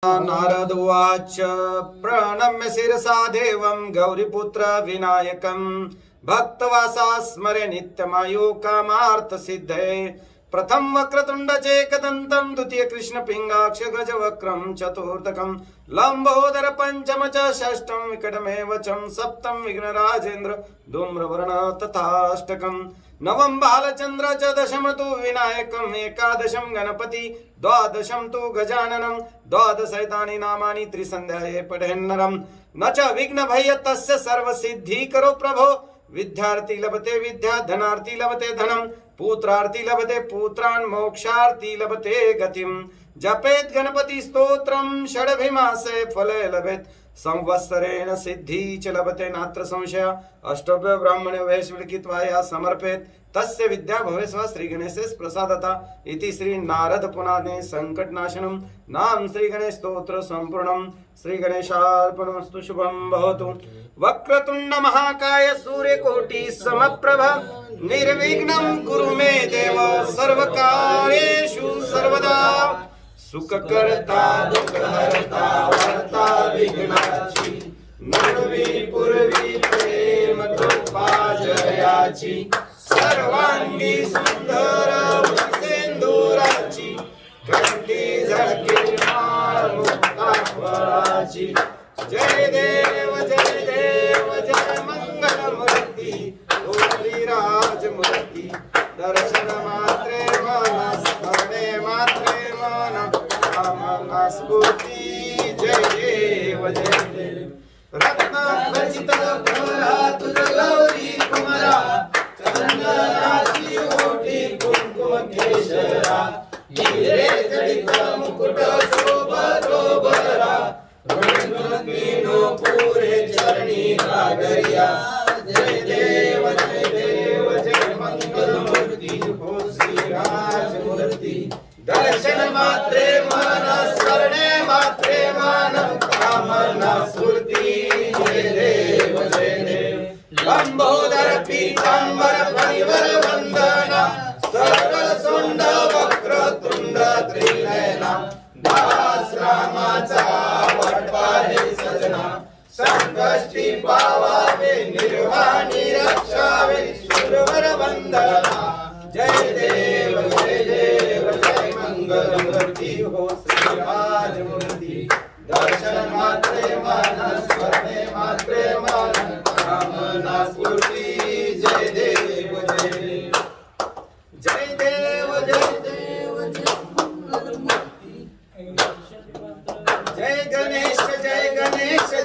नारद उवाच प्रणम्य शिरसा देवं गौरीपुत्र विनायकं भक्तवासा स्मरे नित्यमायु कामार्थ सिद्धे प्रथम वक्रतुंड चेकदंतं द्वितीय कृष्ण पिंगाक्ष गज वक्रम चतुर्थकं लंबोदर पंचम च षष्ठं विकटमेव च सप्तम विघ्न राजेन्द्र धूम्रवर्ण तथाष्टकं नवम बालचंद्र च दशम तु विनायकम् एकादशम गणपति द्वादशम तु गजाननं द्वादशैतानि नामानि त्रिसन्ध्याये पठेन्नरं न च विघ्न भय तस्य सर्वसिद्धि करो प्रभो विद्यार्थी लभते विद्या धनार्थी लभते धनम पुत्रार्थी लभते पुत्रान् मोक्षार्थी लभते गतिं जपेत गणपति स्तोत्रम षड्भिमासे फले लभेत संवत्सरेण सिद्धि च लभते नात्र संशय अष्टभ्य ब्राह्मणे वैश्विकित्वाया समर्पेत तस्य विद्या भवेस्व श्री गणेशेश प्रसादता इति श्री नारद पुराणे संकटनाशनम नाम श्री गणेश स्तोत्र संपूर्णम श्री गणेशार्पणमस्तु शुभम भवतु वक्रतुंड महाकाय सूर्यकोटि समप्रभ निर्विघ्नं कुरु मे देव सर्वकार्येषु सर्वदा सुखकर्ता दुःखहर्ता वर्ता विघ्नाची निर्वी पूर्वी प्रेम कृपा जयाची सर्वांगी सुंदर सिंदुराची कंठी झळके माळ मुक्ता फळाची जय देव जय मंगल मूर्ती राज मूर्ती दर्शन मात्रे मन स्मरणे मात्रे मन कामना स्फूर्ती जय देव रत्न खचित भ्रमरा तुझ गौरी कुमरा चंदनाची ओठी कुंकुम केशरा हिरे जडित मुकुट शोभतो बरा नो पुरे चरणी गागरिया जय देव जय मंगल मूर्ति हो श्री राज मूर्ति दर्शन मात्रे मन स्मरणे मात्रे मन कामना स्फूर्ति जय देव लंबोदर पीतांबर परिवर वंदना सकल सुंड वक्रतुंड त्रिनयना दास रामाचा वटवारे सजना संकष्टी पावावे निर्वाणी रक्षावे सुरवर वंदना जय देव जय मंगल मूर्ति हो श्री राज मूर्ति दर्शन मात्रे मन स्मरणे मात्रे मन कामना स्फूर्ति जय देव जय मंगल मूर्ति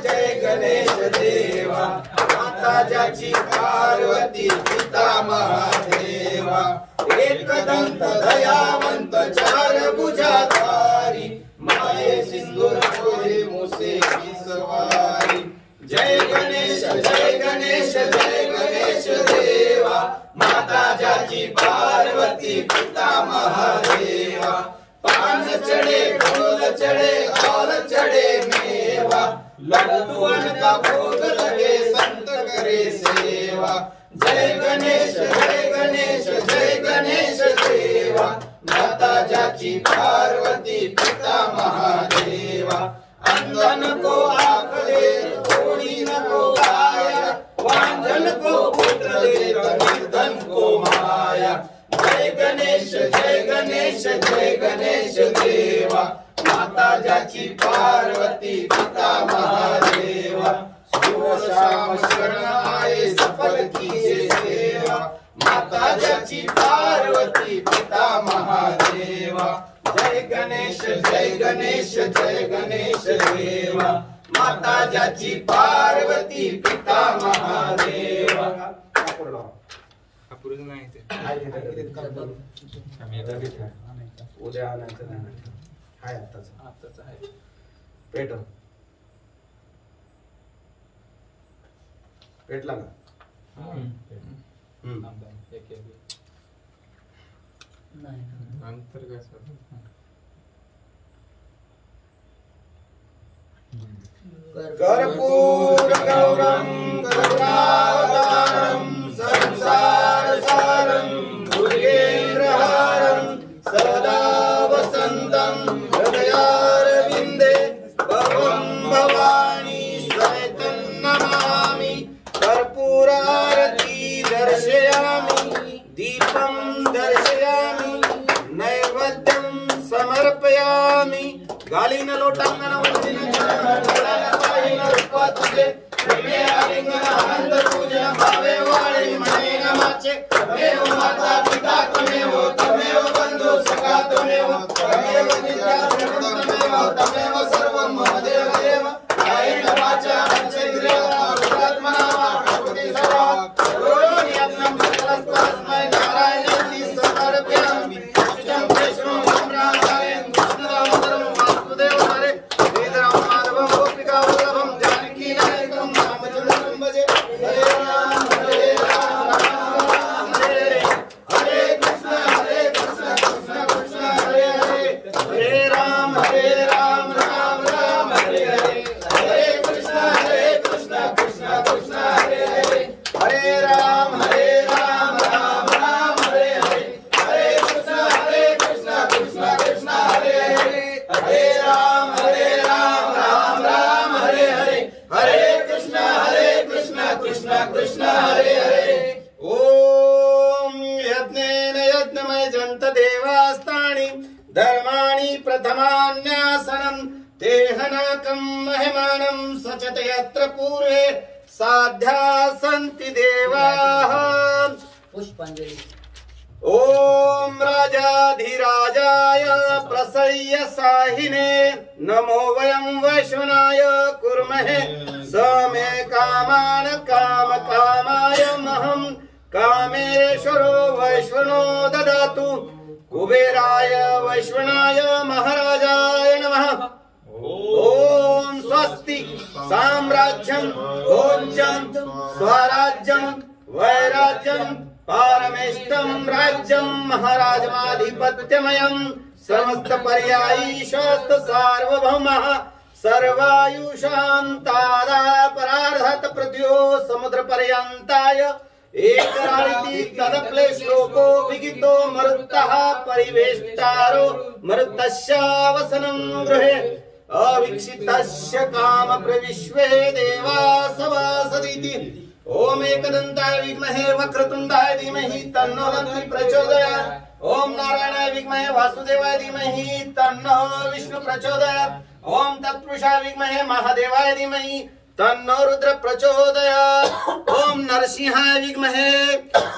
जय गणेश देवा माता जाची पार्वती पिता महादेवा एकदंत दयावंत चार भुजाधारी माये सिंदूर कोरे मुसे की सवारी जय गणेश देवा माता जाची पार्वती पिता महादेवा पान चढ़े फूल चढ़े और चढ़े मेवा लड्डुअन का भोग लगे संत करे सेवा जय गणेश देवा माता जाची पार्वती पिता महादेवा अंधन को आँख दे थोड़ी न को काया वांझन को पुत्र दे निर्धन को माया जय गणेश देवा माता जाची पार्वती पिता महादेवा सुबह शाम शरण आए सफल कीजिए सेवा माता जाची पार्वती पिता महादेवा जय गणेश देवा माता जाची पार्वती पिता महादेवा उद्या आणायचं हाय आताच आहे पेटला ना कर्पूर गौरम करुणावतारम संसार सारम भुजगेन्द्रहारम सदा वसंतम हृदयारविंदे शालीन लोटांगण वंदिन चरण रूप तुझे प्रेमे आलिंगन आनंद पूजन भावे वाणी मने नमाचे तमेव माता पिता तमेव तमेव बंधु सखा तमेव तमेव विद्या तमेव तमेव सर्वं मम देव देव कायेन वाचा पंचेन्द्रिय आत्मना वा प्रकृति सर्वात् करोमि यत्नं तस्मै नारायणाय समर्पयामि शुचं केशवं सम्राटाय कृष्णदामोदरं वासुदेवाय वेदराम माधवं गोपिका वल्लभं जानकी नायकं रामचन्द्रं भजे हरे राम हरे कृष्ण कृष्ण कृष्ण हरे हरे हरे राम राम राम हरे हरे हरे कृष्ण कृष्ण कृष्ण हरे हरे हरे राम राम राम हरे हरे हरे कृष्ण कृष्ण कृष्ण हरे हरे हरे राम राम राम हरे हरे हरे कृष्ण कृष्ण कृष्ण हरे हरे ओम यज्ञेन यज्ञमय जन्त देवास्तानि धर्माणि प्रथमान्यासनं तेहनाकं महिमानं सचत यत्र पूर्वे साध्या सन्ति देवाः पुष्पांजलि। ओम राजाधिराजाय प्रसय्य साहिने नमो वयं वैश्वनाय कुर्महे समे कामान काम कामाय महं कामेश्वरो वैश्वनो ददातु कुबेराय वैश्वनाय महाराजाय नमः। ओम स्वस्ति साम्राज्यं भोज्यं स्वराज्यं वैराज्यं पारमेष्टं राज्यं महाराजमाधिपत्यमयं समस्त पर्यायी शास्त्र सार्वभौमः सर्वायुषां तादा परार्धत पृथ्व्यो समुद्र पर्यन्ताय एकराणिति तदप्ले श्लोको विगितो मरुत्तः परिवेष्टारो मरुत्तस्यावसनं गृहे अवीक्षितस्य काम प्रविश्वे देवा सवासदिति ओम एकदन्ताय विद्महे वक्रतुण्डाय धीमहि तन्नो दन्ति प्रचोदयात् ओम नारायणाय विद्महे वासुदेवाय धीमहि तन्नो विष्णु प्रचोदयात् ओम तत्पुरुषाय विद्महे महादेवाय धीमहि तन्नो रुद्र प्रचोदयात् ओम नरसिंहाय विद्महे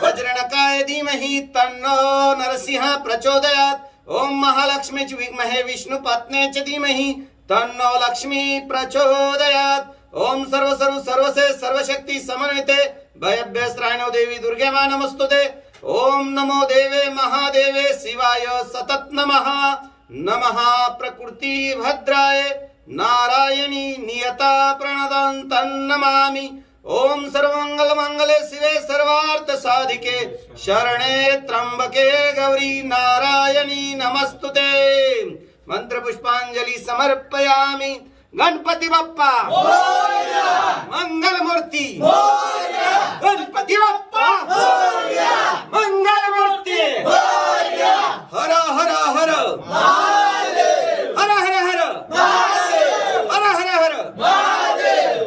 वज्रणकाय धीमहि तन्नो नरसिंह प्रचोदयात् ओम महालक्ष्मी च विद्महे विष्णुपत्ने च धीमहि तन्नो लक्ष्मी प्रचोदयात् ओम सर्वसे सर्वशक्ति समन्विते भयभ्यस्त्रायणो देवी दुर्गे मा नमस्तुते ओम नमो देवे महादेवे शिवाय सतत नमः नमः प्रकृति भद्राय नारायणी नियता प्रणदन्तं नमामि ओम सर्वमंगल मंगले शिवे सर्वार्थ साधिके शरणे त्र्यंबके गौरी नारायणी नमस्तुते मंत्र पुष्पांजलि समर्पयामि। गणपति बप्पा मोरया, मंगल मूर्ति मोरया, गणपति बप्पा मोरया, मंगल मूर्ति मोरया, हर हर हर महादेव, हर हर हर महादेव, हर हर हर महादेव।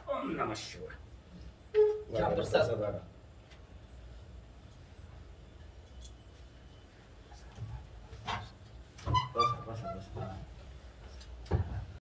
ओम नमः शिवाय।